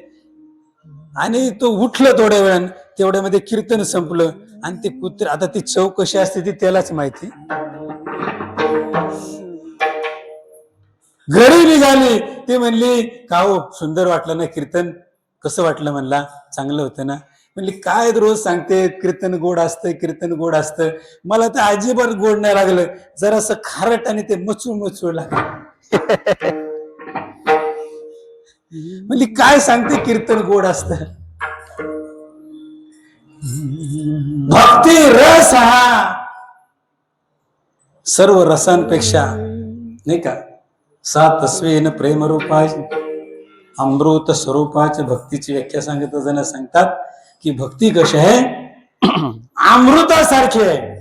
आणि तो उठलं थोड्या वेळानं, तेवढ्यामध्ये कीर्तन संपलं. आणि ते कुत्रे, आता ती चव कशी असते ती त्यालाच माहिती. घरी निघाली, ते म्हणली का हो सुंदर वाटलं ना कीर्तन, कसं वाटलं, म्हणला चांगलं होतं ना. म्हणली काय रोज सांगते कीर्तन गोड असतं, कीर्तन गोड असतं, मला तर अजिबात गोड नाही लागलं, जरासं खारट आणि ते मचूळ लागलं. म्हणली काय सांगते कीर्तन गोड असतं. भक्ती रस हा सर्व रसांपेक्षा, नाही का, सातस्वेन प्रेमरूपाच अमृत स्वरूपाच्या भक्तीची व्याख्या सांगितलं जण सांगतात की भक्ती कशी आहे, अमृतासारखी आहे.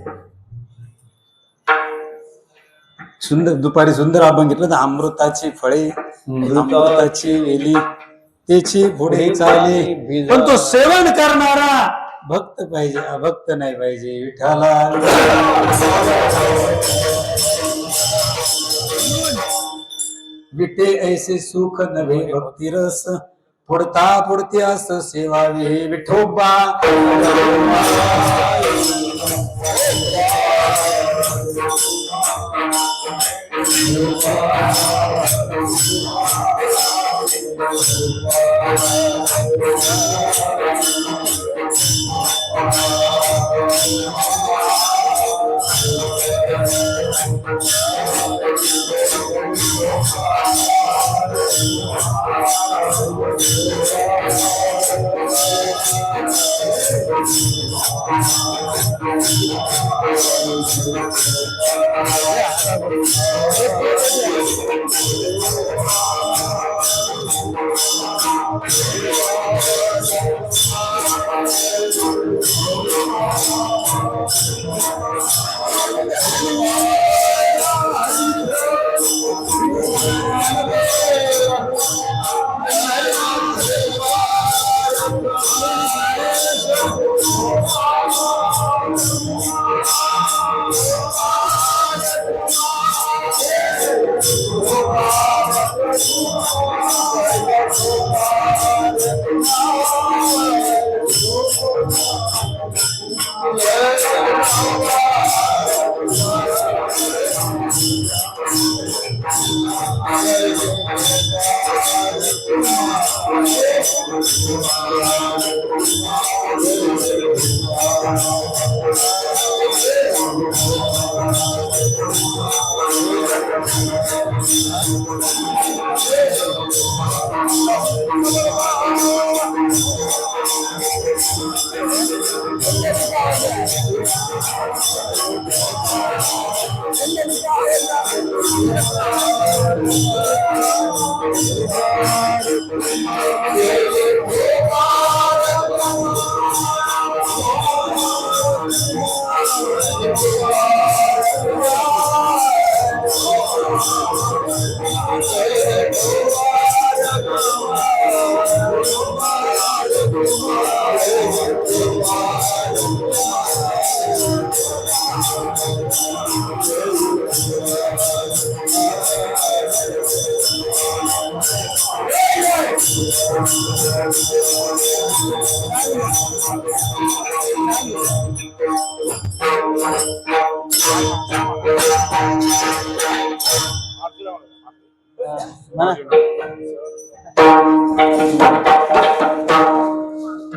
सुंदर दुपारी सुंदर आपण घेतलं तर अमृताची फळे, अमृताची वेली, त्याची पुढे चाले, पण तो सेवन करणारा भक्त पाहिजे, अभक्त नाही पाहिजे. विठ्ठला विटे ऐसे सुख नव्हे भक्ती रस, पुढते अस सेवावे विठोबा.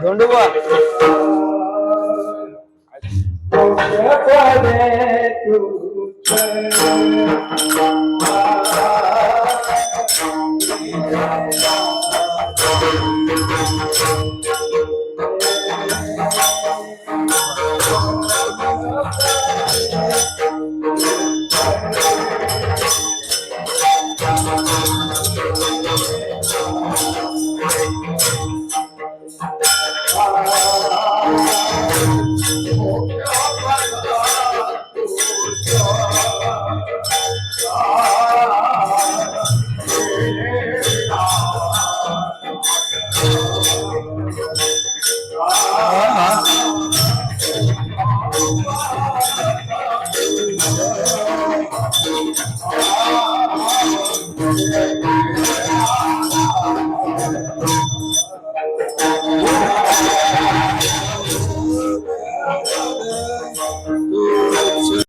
धोंडोबा